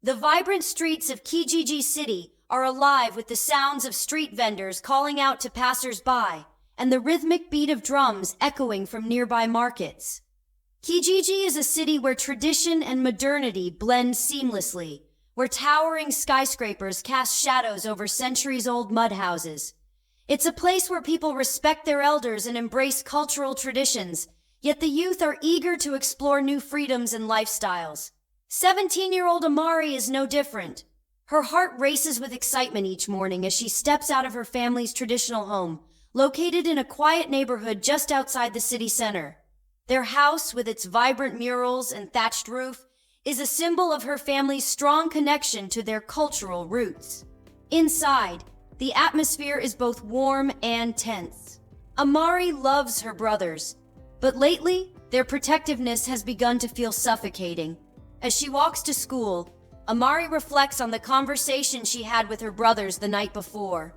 The vibrant streets of Kijiji City are alive with the sounds of street vendors calling out to passers-by and the rhythmic beat of drums echoing from nearby markets. Kijiji is a city where tradition and modernity blend seamlessly, where towering skyscrapers cast shadows over centuries-old mud houses. It's a place where people respect their elders and embrace cultural traditions, yet the youth are eager to explore new freedoms and lifestyles. 17-year-old Amari is no different. Her heart races with excitement each morning as she steps out of her family's traditional home, located in a quiet neighborhood just outside the city center. Their house, with its vibrant murals and thatched roof, is a symbol of her family's strong connection to their cultural roots. Inside, the atmosphere is both warm and tense. Amari loves her brothers, but lately, their protectiveness has begun to feel suffocating. As she walks to school, Amari reflects on the conversation she had with her brothers the night before.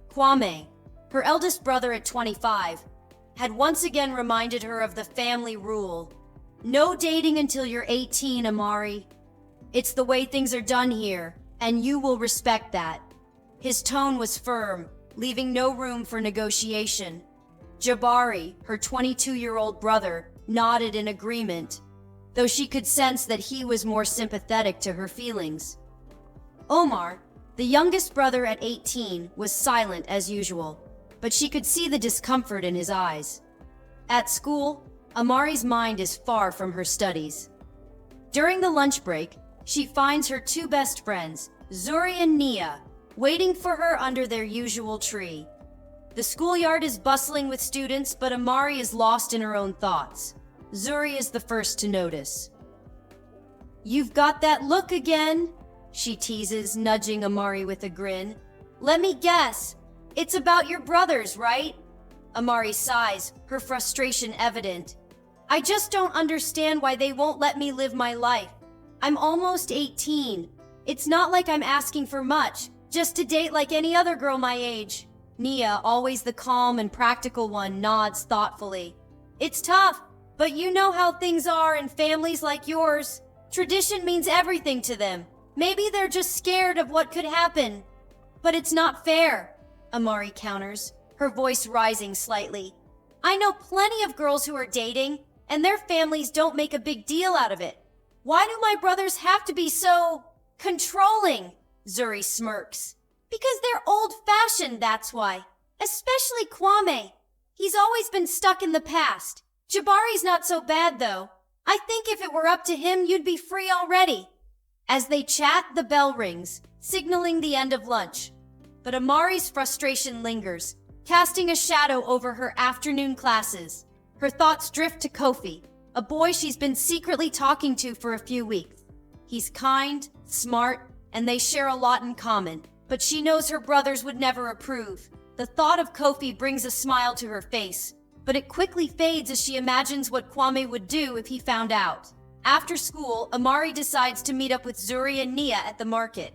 Kwame, her eldest brother at 25, had once again reminded her of the family rule. No dating until you're 18, Amari. It's the way things are done here, and you will respect that. His tone was firm, leaving no room for negotiation. Jabari, her 22-year-old brother, nodded in agreement, though she could sense that he was more sympathetic to her feelings. Omar, the youngest brother at 18, was silent as usual, but she could see the discomfort in his eyes. At school, Amari's mind is far from her studies. During the lunch break, she finds her two best friends, Zuri and Nia, waiting for her under their usual tree. The schoolyard is bustling with students, but Amari is lost in her own thoughts. Zuri is the first to notice. "You've got that look again," she teases, nudging Amari with a grin. "Let me guess. It's about your brothers, right?" Amari sighs, her frustration evident. "I just don't understand why they won't let me live my life. I'm almost 18. It's not like I'm asking for much, just to date like any other girl my age." Nia, always the calm and practical one, nods thoughtfully. "It's tough, but you know how things are in families like yours. Tradition means everything to them. Maybe they're just scared of what could happen." "But it's not fair," Amari counters, her voice rising slightly. "I know plenty of girls who are dating, and their families don't make a big deal out of it. Why do my brothers have to be so controlling?" Zuri smirks. "Because they're old-fashioned, that's why. Especially Kwame. He's always been stuck in the past. Jabari's not so bad, though. I think if it were up to him, you'd be free already." As they chat, the bell rings, signaling the end of lunch. But Amari's frustration lingers, casting a shadow over her afternoon classes. Her thoughts drift to Kofi, a boy she's been secretly talking to for a few weeks. He's kind, smart, and they share a lot in common, but she knows her brothers would never approve. The thought of Kofi brings a smile to her face, but it quickly fades as she imagines what Kwame would do if he found out. After school, Amari decides to meet up with Zuri and Nia at the market.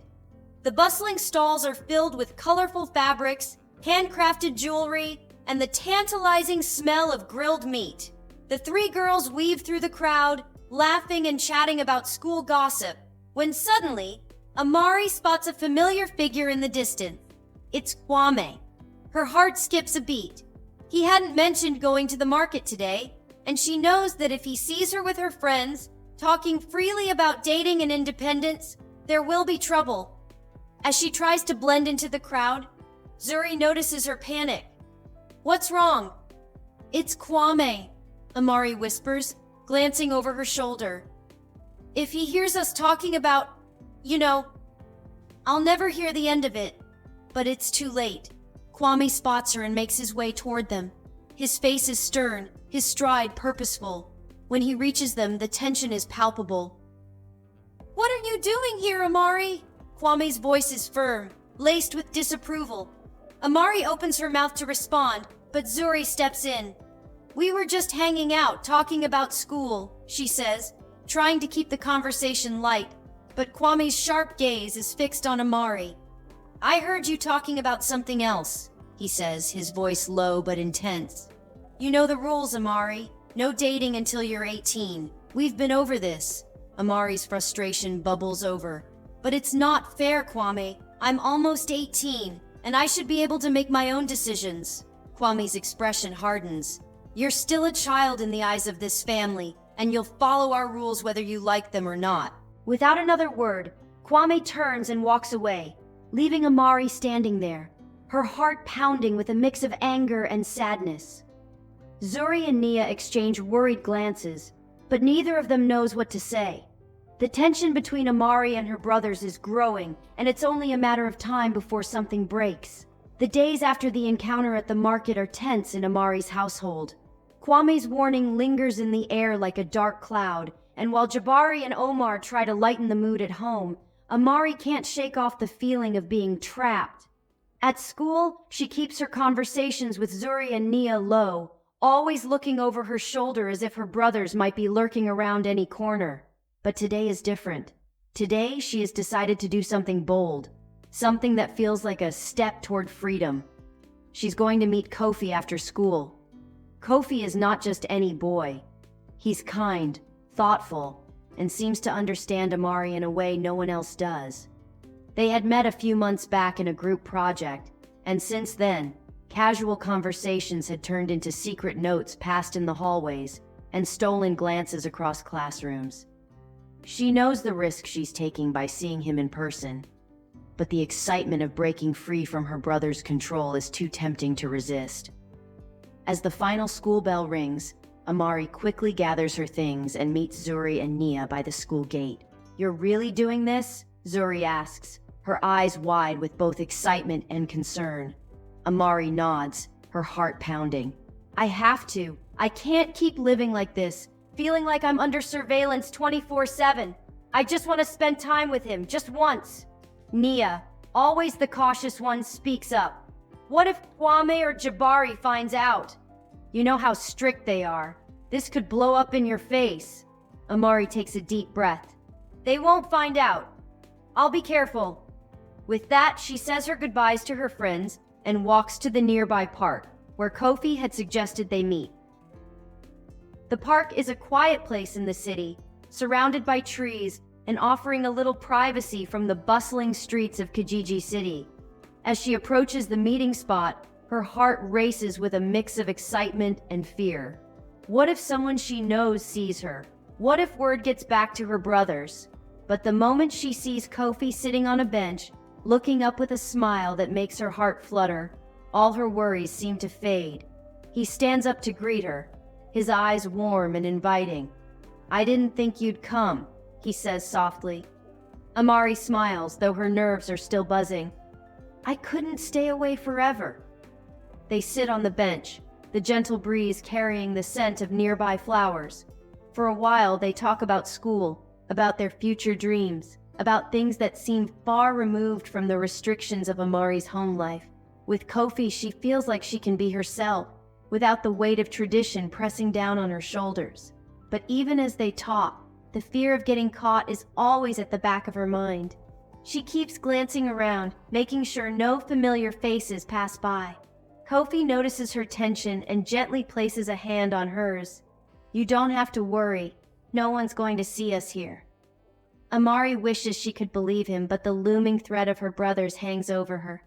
The bustling stalls are filled with colorful fabrics, handcrafted jewelry, and the tantalizing smell of grilled meat. The three girls weave through the crowd, laughing and chatting about school gossip, when suddenly, Amari spots a familiar figure in the distance. It's Kwame. Her heart skips a beat. He hadn't mentioned going to the market today, and she knows that if he sees her with her friends, talking freely about dating and independence, there will be trouble. As she tries to blend into the crowd, Zuri notices her panic. "What's wrong?" "It's Kwame," Amari whispers, glancing over her shoulder. "If he hears us talking about, I'll never hear the end of it." But it's too late. Kwame spots her and makes his way toward them. His face is stern, his stride purposeful. When he reaches them, the tension is palpable. "What are you doing here, Amari?" Kwame's voice is firm, laced with disapproval. Amari opens her mouth to respond, but Zuri steps in. "We were just hanging out, talking about school," she says, trying to keep the conversation light, but Kwame's sharp gaze is fixed on Amari. "I heard you talking about something else," he says, his voice low but intense. "You know the rules, Amari. No dating until you're 18. We've been over this." Amari's frustration bubbles over. But it's not fair, Kwame. I'm almost 18, and I should be able to make my own decisions. Kwame's expression hardens. You're still a child in the eyes of this family, and you'll follow our rules whether you like them or not. Without another word, Kwame turns and walks away, leaving Amari standing there, her heart pounding with a mix of anger and sadness. Zuri and Nia exchange worried glances, but neither of them knows what to say. The tension between Amari and her brothers is growing, and it's only a matter of time before something breaks. The days after the encounter at the market are tense in Amari's household. Kwame's warning lingers in the air like a dark cloud, and while Jabari and Omar try to lighten the mood at home, Amari can't shake off the feeling of being trapped. At school, she keeps her conversations with Zuri and Nia low, always looking over her shoulder as if her brothers might be lurking around any corner. But today is different. Today, she has decided to do something bold, something that feels like a step toward freedom. She's going to meet Kofi after school. Kofi is not just any boy. He's kind, thoughtful, and seems to understand Amari in a way no one else does. They had met a few months back in a group project, and since then, casual conversations had turned into secret notes passed in the hallways and stolen glances across classrooms. She knows the risk she's taking by seeing him in person, but the excitement of breaking free from her brother's control is too tempting to resist. As the final school bell rings, Amari quickly gathers her things and meets Zuri and Nia by the school gate. "You're really doing this?" Zuri asks, her eyes wide with both excitement and concern. Amari nods, her heart pounding. "I have to. I can't keep living like this, feeling like I'm under surveillance 24/7. I just want to spend time with him, just once." Nia, always the cautious one, speaks up. "What if Kwame or Jabari finds out? You know how strict they are. This could blow up in your face." Amari takes a deep breath. "They won't find out. I'll be careful." With that, she says her goodbyes to her friends and walks to the nearby park, where Kofi had suggested they meet. The park is a quiet place in the city, surrounded by trees and offering a little privacy from the bustling streets of Kijiji City. As she approaches the meeting spot, her heart races with a mix of excitement and fear. What if someone she knows sees her? What if word gets back to her brothers? But the moment she sees Kofi sitting on a bench, looking up with a smile that makes her heart flutter, all her worries seem to fade. He stands up to greet her, his eyes warm and inviting. "I didn't think you'd come," he says softly. Amari smiles, though her nerves are still buzzing. "I couldn't stay away forever." They sit on the bench, the gentle breeze carrying the scent of nearby flowers. For a while, they talk about school, about their future dreams, about things that seem far removed from the restrictions of Amari's home life. With Kofi, she feels like she can be herself, without the weight of tradition pressing down on her shoulders. But even as they talk, the fear of getting caught is always at the back of her mind. She keeps glancing around, making sure no familiar faces pass by. Kofi notices her tension and gently places a hand on hers. "You don't have to worry. No one's going to see us here." Amari wishes she could believe him, but the looming threat of her brothers hangs over her.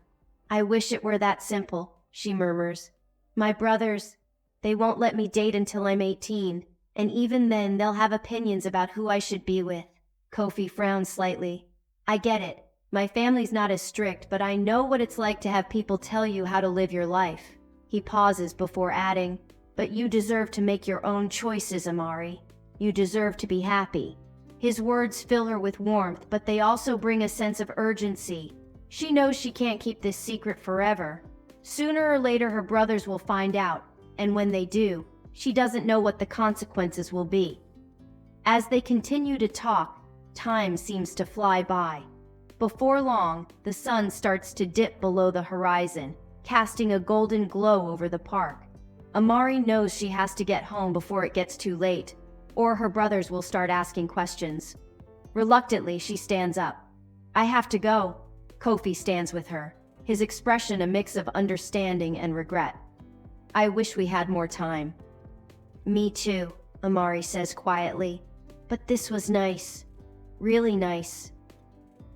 "I wish it were that simple," she murmurs. "My brothers, they won't let me date until I'm 18, and even then they'll have opinions about who I should be with." Kofi frowns slightly. "I get it. My family's not as strict, but I know what it's like to have people tell you how to live your life." He pauses before adding, "But you deserve to make your own choices, Amari. You deserve to be happy." His words fill her with warmth, but they also bring a sense of urgency. She knows she can't keep this secret forever. Sooner or later, her brothers will find out, and when they do, she doesn't know what the consequences will be. As they continue to talk, time seems to fly by. Before long, the sun starts to dip below the horizon, casting a golden glow over the park. Amari knows she has to get home before it gets too late, or her brothers will start asking questions. Reluctantly, she stands up. "I have to go." Kofi stands with her, his expression a mix of understanding and regret. "I wish we had more time." "Me too," Amari says quietly. "But this was nice. Really nice."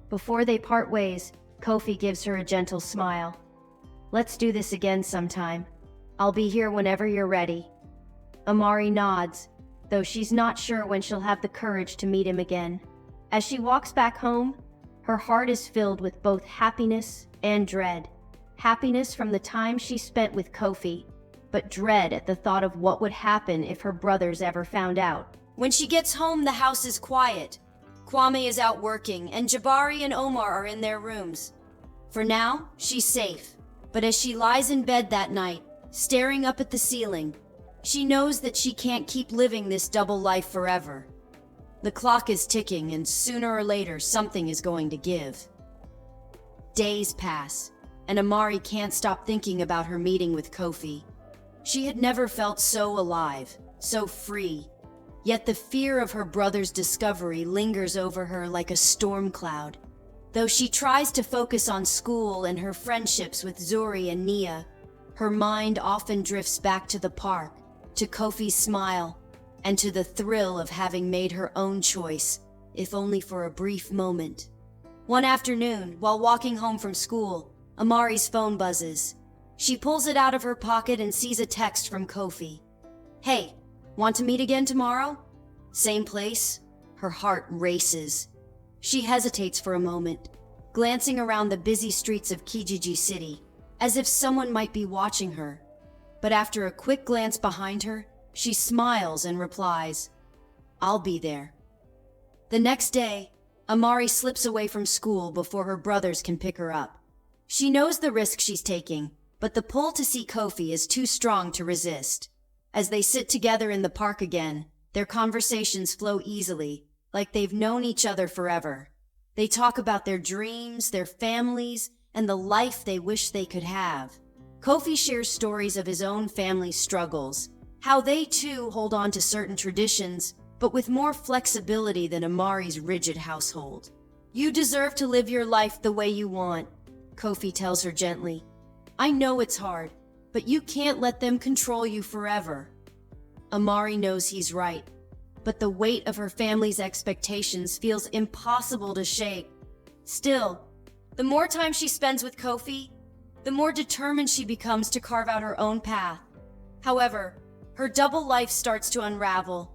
Before they part ways, Kofi gives her a gentle smile. Let's do this again sometime. I'll be here whenever you're ready. Amari nods, though she's not sure when she'll have the courage to meet him again. As she walks back home, her heart is filled with both happiness and dread. Happiness from the time she spent with Kofi, but dread at the thought of what would happen if her brothers ever found out. When she gets home, the house is quiet. Kwame is out working, and Jabari and Omar are in their rooms. For now, she's safe. But as she lies in bed that night, staring up at the ceiling, she knows that she can't keep living this double life forever. The clock is ticking, and sooner or later, something is going to give. Days pass, and Amari can't stop thinking about her meeting with Kofi. She had never felt so alive, so free. Yet the fear of her brother's discovery lingers over her like a storm cloud. Though she tries to focus on school and her friendships with Zuri and Nia, her mind often drifts back to the park, to Kofi's smile, and to the thrill of having made her own choice, if only for a brief moment. One afternoon, while walking home from school, Amari's phone buzzes. She pulls it out of her pocket and sees a text from Kofi. Hey, want to meet again tomorrow? Same place? Her heart races. She hesitates for a moment, glancing around the busy streets of Kijiji City, as if someone might be watching her. But after a quick glance behind her, she smiles and replies, I'll be there. The next day, Amari slips away from school before her brothers can pick her up. She knows the risk she's taking, but the pull to see Kofi is too strong to resist. As they sit together in the park again, their conversations flow easily, like they've known each other forever. They talk about their dreams, their families, and the life they wish they could have. Kofi shares stories of his own family's struggles, how they too hold on to certain traditions, but with more flexibility than Amari's rigid household. You deserve to live your life the way you want, Kofi tells her gently. I know it's hard, but you can't let them control you forever. Amari knows he's right, but the weight of her family's expectations feels impossible to shake. Still, the more time she spends with Kofi, the more determined she becomes to carve out her own path. However, her double life starts to unravel.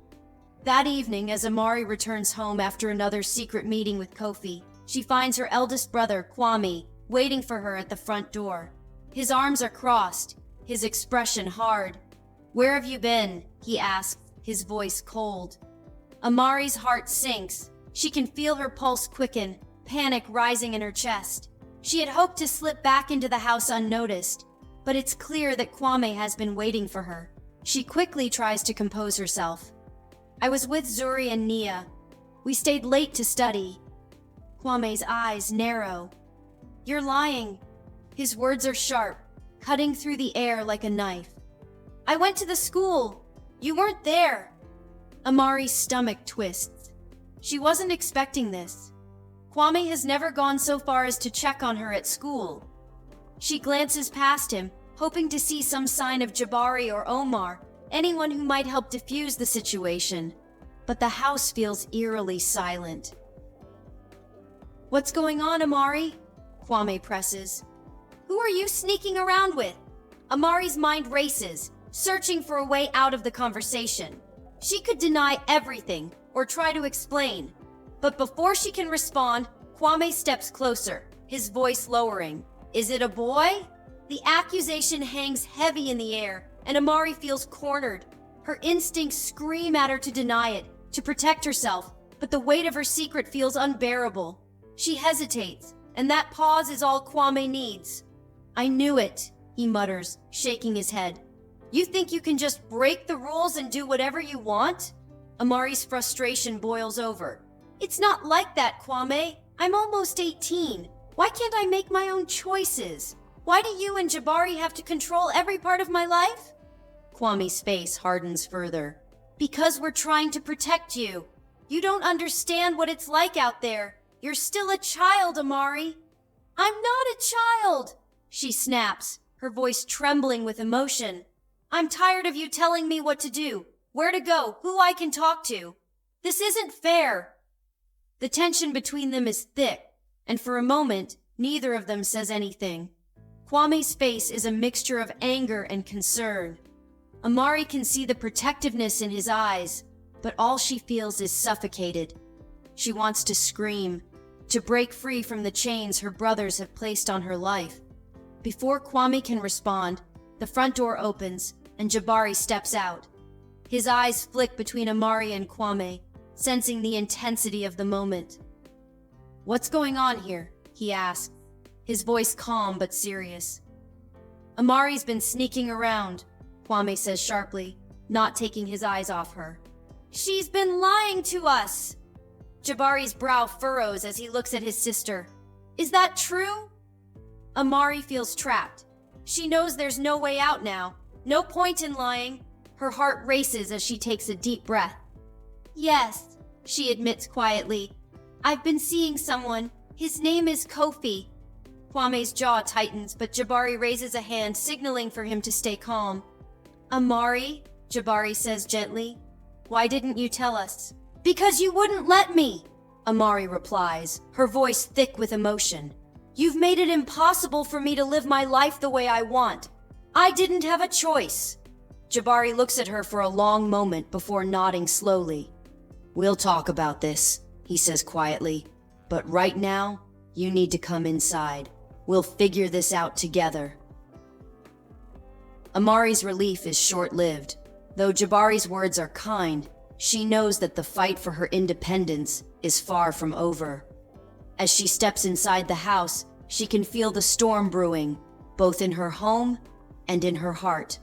That evening, as Amari returns home after another secret meeting with Kofi, she finds her eldest brother, Kwame, waiting for her at the front door. His arms are crossed, his expression hard. Where have you been? He asks, his voice cold. Amari's heart sinks. She can feel her pulse quicken, panic rising in her chest. She had hoped to slip back into the house unnoticed, but it's clear that Kwame has been waiting for her. She quickly tries to compose herself. I was with Zuri and Nia. We stayed late to study. Kwame's eyes narrow. You're lying. His words are sharp, cutting through the air like a knife. I went to the school. You weren't there. Amari's stomach twists. She wasn't expecting this. Kwame has never gone so far as to check on her at school. She glances past him, hoping to see some sign of Jabari or Omar, anyone who might help diffuse the situation. But the house feels eerily silent. What's going on, Amari? Kwame presses. Who are you sneaking around with? Amari's mind races, searching for a way out of the conversation. She could deny everything or try to explain. But before she can respond, Kwame steps closer, his voice lowering. Is it a boy? The accusation hangs heavy in the air, and Amari feels cornered. Her instincts scream at her to deny it, to protect herself, but the weight of her secret feels unbearable. She hesitates, and that pause is all Kwame needs. I knew it, he mutters, shaking his head. You think you can just break the rules and do whatever you want? Amari's frustration boils over. It's not like that, Kwame. I'm almost 18. Why can't I make my own choices? Why do you and Jabari have to control every part of my life? Kwame's face hardens further. Because we're trying to protect you. You don't understand what it's like out there. You're still a child, Amari. I'm not a child, she snaps, her voice trembling with emotion. I'm tired of you telling me what to do, where to go, who I can talk to. This isn't fair. The tension between them is thick, and for a moment, neither of them says anything. Kwame's face is a mixture of anger and concern. Amari can see the protectiveness in his eyes, but all she feels is suffocated. She wants to scream, to break free from the chains her brothers have placed on her life. Before Kwame can respond, the front door opens and Jabari steps out. His eyes flick between Amari and Kwame, sensing the intensity of the moment. "What's going on here?" he asks, his voice calm but serious. "Amari's been sneaking around," Kwame says sharply, not taking his eyes off her. "She's been lying to us!" Jabari's brow furrows as he looks at his sister. "Is that true?" Amari feels trapped. She knows there's no way out now, no point in lying. Her heart races as she takes a deep breath. "Yes," she admits quietly. "I've been seeing someone. His name is Kofi." Kwame's jaw tightens, but Jabari raises a hand, signaling for him to stay calm. "Amari," Jabari says gently, "why didn't you tell us?" "Because you wouldn't let me," Amari replies, her voice thick with emotion. "You've made it impossible for me to live my life the way I want. I didn't have a choice." Jabari looks at her for a long moment before nodding slowly. "We'll talk about this," he says quietly, "but right now, you need to come inside. We'll figure this out together." Amari's relief is short-lived. Though Jabari's words are kind, she knows that the fight for her independence is far from over. As she steps inside the house, she can feel the storm brewing, both in her home and in her heart.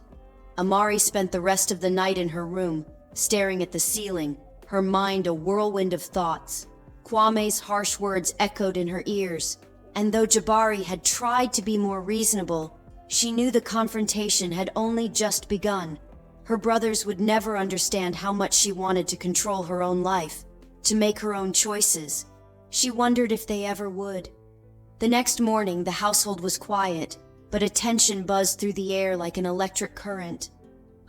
Amari spent the rest of the night in her room, staring at the ceiling, her mind a whirlwind of thoughts. Kwame's harsh words echoed in her ears, and though Jabari had tried to be more reasonable, she knew the confrontation had only just begun. Her brothers would never understand how much she wanted to control her own life, to make her own choices. She wondered if they ever would. The next morning, the household was quiet, but a tension buzzed through the air like an electric current.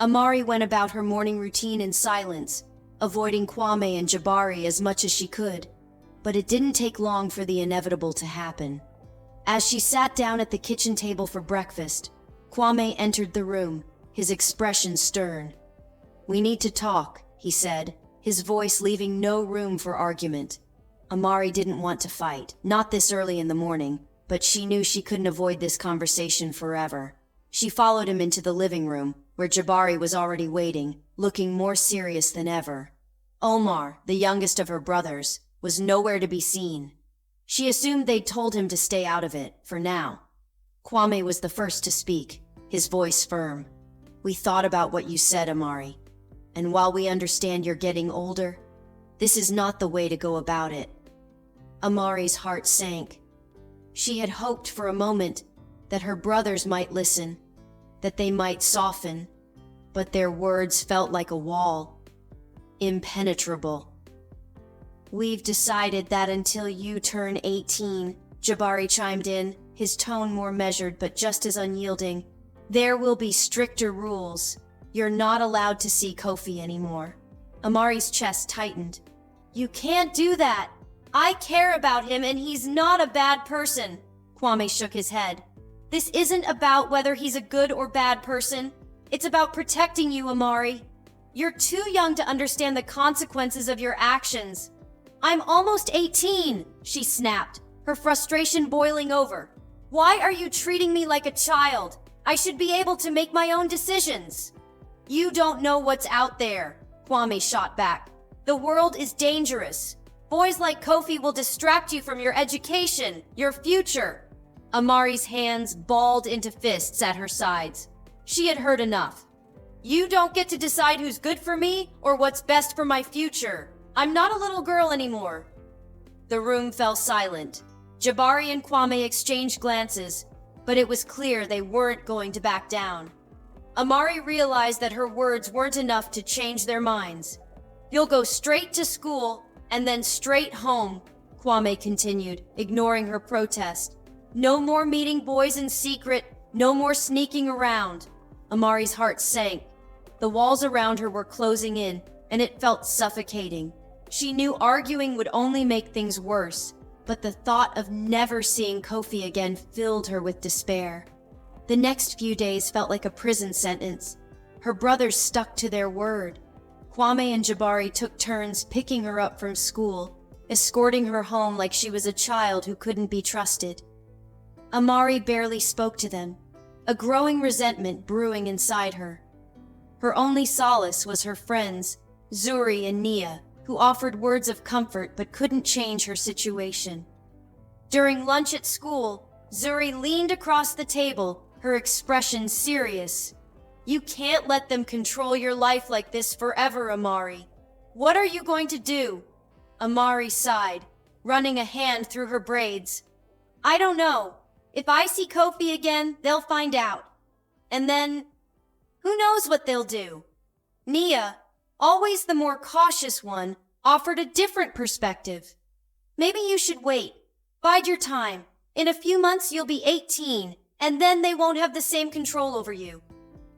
Amari went about her morning routine in silence, avoiding Kwame and Jabari as much as she could. But it didn't take long for the inevitable to happen. As she sat down at the kitchen table for breakfast, Kwame entered the room, his expression stern. "We need to talk," he said, his voice leaving no room for argument. Amari didn't want to fight, not this early in the morning, but she knew she couldn't avoid this conversation forever. She followed him into the living room, where Jabari was already waiting, looking more serious than ever. Omar, the youngest of her brothers, was nowhere to be seen. She assumed they'd told him to stay out of it, for now. Kwame was the first to speak, his voice firm. "We thought about what you said, Amari, and while we understand you're getting older, this is not the way to go about it." Amari's heart sank. She had hoped for a moment that her brothers might listen, that they might soften, but their words felt like a wall, impenetrable. "We've decided that until you turn 18, Jabari chimed in, his tone more measured but just as unyielding. "There will be stricter rules. You're not allowed to see Kofi anymore." Amari's chest tightened. "You can't do that. I care about him and he's not a bad person." Kwame shook his head. "This isn't about whether he's a good or bad person. It's about protecting you, Amari. You're too young to understand the consequences of your actions." "I'm almost 18, she snapped, her frustration boiling over. "Why are you treating me like a child? I should be able to make my own decisions." "You don't know what's out there," Kwame shot back. "The world is dangerous. Boys like Kofi will distract you from your education, your future." Amari's hands balled into fists at her sides. She had heard enough. "You don't get to decide who's good for me or what's best for my future. I'm not a little girl anymore." The room fell silent. Jabari and Kwame exchanged glances, but it was clear they weren't going to back down. Amari realized that her words weren't enough to change their minds. "You'll go straight to school and then straight home," Kwame continued, ignoring her protest. "No more meeting boys in secret, no more sneaking around." Amari's heart sank. The walls around her were closing in, and it felt suffocating. She knew arguing would only make things worse, but the thought of never seeing Kofi again filled her with despair. The next few days felt like a prison sentence. Her brothers stuck to their word. Kwame and Jabari took turns picking her up from school, escorting her home like she was a child who couldn't be trusted. Amari barely spoke to them, a growing resentment brewing inside her. Her only solace was her friends, Zuri and Nia, who offered words of comfort but couldn't change her situation. During lunch at school, Zuri leaned across the table, her expression serious. "You can't let them control your life like this forever, Amari. What are you going to do?" Amari sighed, running a hand through her braids. "I don't know. If I see Kofi again, they'll find out. And then, who knows what they'll do?" Nia, always the more cautious one, offered a different perspective. "Maybe you should wait. Bide your time. In a few months you'll be 18, and then they won't have the same control over you."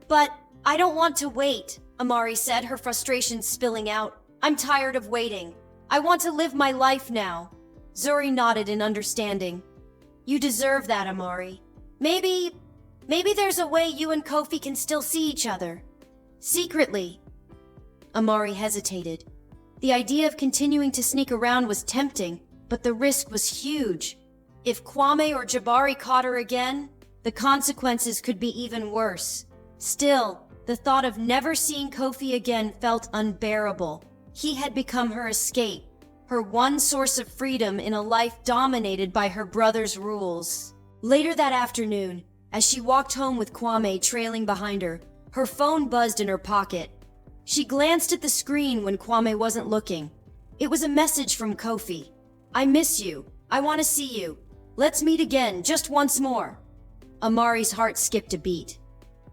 "But I don't want to wait," Amari said, her frustration spilling out. "I'm tired of waiting. I want to live my life now." Zuri nodded in understanding. "You deserve that, Amari. Maybe there's a way you and Kofi can still see each other. Secretly." Amari hesitated. The idea of continuing to sneak around was tempting, but the risk was huge. If Kwame or Jabari caught her again, the consequences could be even worse. Still, the thought of never seeing Kofi again felt unbearable. He had become her escape, her one source of freedom in a life dominated by her brother's rules. Later that afternoon, as she walked home with Kwame trailing behind her, her phone buzzed in her pocket. She glanced at the screen when Kwame wasn't looking. It was a message from Kofi. "I miss you. I want to see you. Let's meet again, just once more." Amari's heart skipped a beat.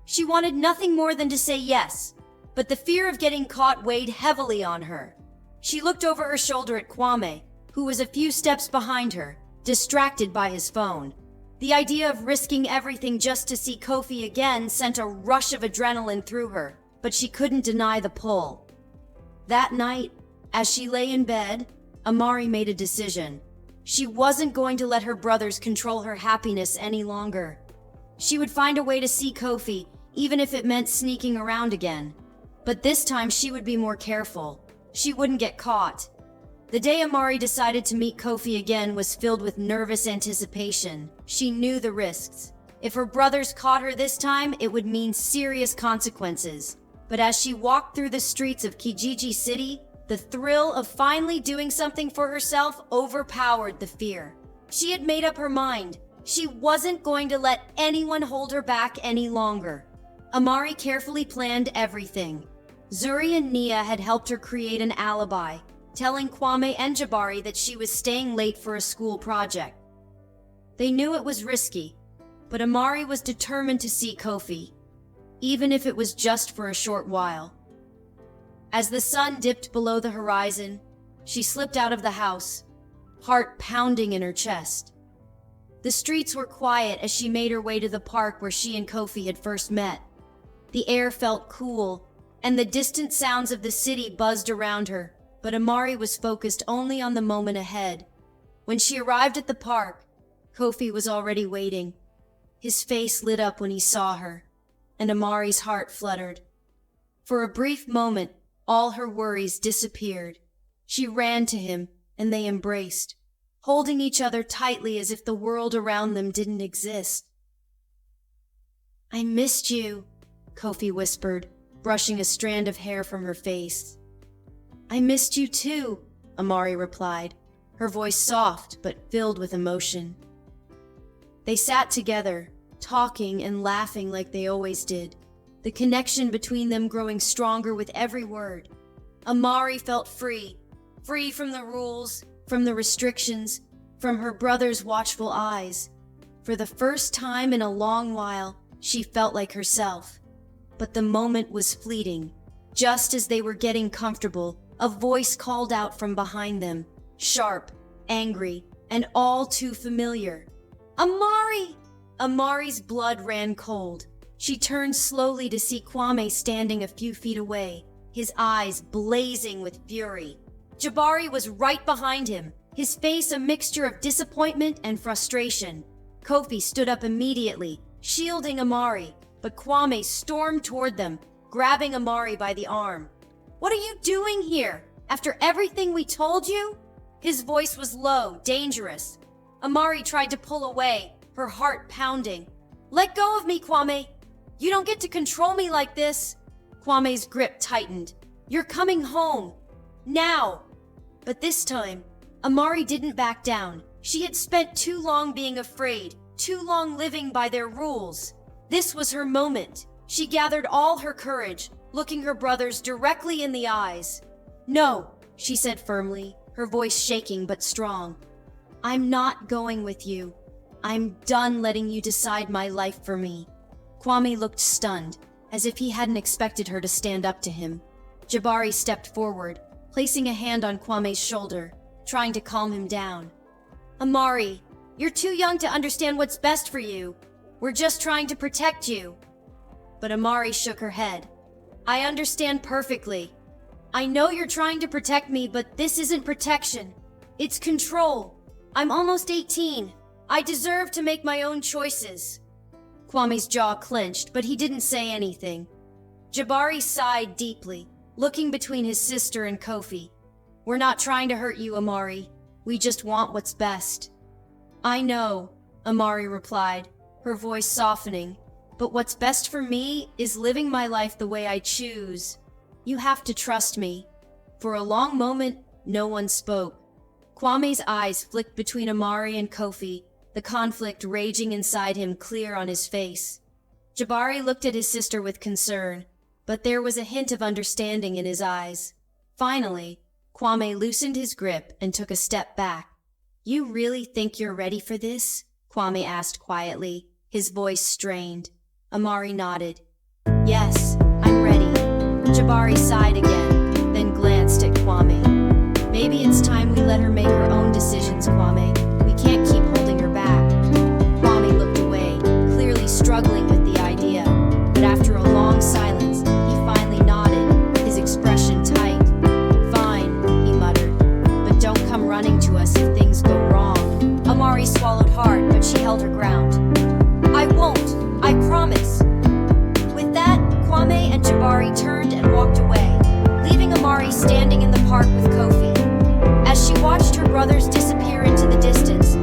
She wanted nothing more than to say yes, but the fear of getting caught weighed heavily on her. She looked over her shoulder at Kwame, who was a few steps behind her, distracted by his phone. The idea of risking everything just to see Kofi again sent a rush of adrenaline through her, but she couldn't deny the pull. That night, as she lay in bed, Amari made a decision. She wasn't going to let her brothers control her happiness any longer. She would find a way to see Kofi, even if it meant sneaking around again. But this time she would be more careful. She wouldn't get caught. The day Amari decided to meet Kofi again was filled with nervous anticipation. She knew the risks. If her brothers caught her this time, it would mean serious consequences. But as she walked through the streets of Kijiji City, the thrill of finally doing something for herself overpowered the fear. She had made up her mind. She wasn't going to let anyone hold her back any longer. Amari carefully planned everything. Zuri and Nia had helped her create an alibi, telling Kwame and Jabari that she was staying late for a school project. They knew it was risky, but Amari was determined to see Kofi, even if it was just for a short while. As the sun dipped below the horizon, she slipped out of the house, heart pounding in her chest. The streets were quiet as she made her way to the park where she and Kofi had first met. The air felt cool, and the distant sounds of the city buzzed around her, but Amari was focused only on the moment ahead. When she arrived at the park, Kofi was already waiting. His face lit up when he saw her, and Amari's heart fluttered. For a brief moment, all her worries disappeared. She ran to him, and they embraced, holding each other tightly as if the world around them didn't exist. "I missed you," Kofi whispered, brushing a strand of hair from her face. "I missed you too," Amari replied, her voice soft but filled with emotion. They sat together, talking and laughing like they always did, the connection between them growing stronger with every word. Amari felt free from the rules, from the restrictions, from her brother's watchful eyes. For the first time in a long while, she felt like herself. But the moment was fleeting. Just as they were getting comfortable, a voice called out from behind them, sharp, angry, and all too familiar. "Amari!" Amari's blood ran cold. She turned slowly to see Kwame standing a few feet away, his eyes blazing with fury. Jabari was right behind him, his face a mixture of disappointment and frustration. Kofi stood up immediately, shielding Amari, but Kwame stormed toward them, grabbing Amari by the arm. "What are you doing here? After everything we told you?" His voice was low, dangerous. Amari tried to pull away, her heart pounding. "Let go of me, Kwame! You don't get to control me like this!" Kwame's grip tightened. "You're coming home. Now!" But this time, Amari didn't back down. She had spent too long being afraid, too long living by their rules. This was her moment. She gathered all her courage, looking her brothers directly in the eyes. "No," she said firmly, her voice shaking but strong. "I'm not going with you. I'm done letting you decide my life for me." Kwame looked stunned, as if he hadn't expected her to stand up to him. Jabari stepped forward, placing a hand on Kwame's shoulder, trying to calm him down. "Amari, you're too young to understand what's best for you. We're just trying to protect you." But Amari shook her head. "I understand perfectly. I know you're trying to protect me, but this isn't protection. It's control. I'm almost 18. I deserve to make my own choices." Kwame's jaw clenched, but he didn't say anything. Jabari sighed deeply, looking between his sister and Kofi. "We're not trying to hurt you, Amari. We just want what's best." "I know," Amari replied, her voice softening. "But what's best for me is living my life the way I choose. You have to trust me." For a long moment, no one spoke. Kwame's eyes flicked between Amari and Kofi, the conflict raging inside him clear on his face. Jabari looked at his sister with concern, but there was a hint of understanding in his eyes. Finally, Kwame loosened his grip and took a step back. "You really think you're ready for this?" Kwame asked quietly, his voice strained. Amari nodded. "Yes, I'm ready." Jabari sighed again, then glanced at Kwame. "Maybe it's time we let her make her own decisions, Kwame. We can't keep holding her back." Kwame looked away, clearly struggling with the idea, but after a long silence, he finally nodded, his expression tight. "Fine," he muttered, "but don't come running to us if things go wrong." Amari swallowed hard, but she held her ground. "I won't, I promise." With that, Kwame and Jabari turned and walked away, leaving Amari standing in the park with Kofi. As she watched her brothers disappear into the distance,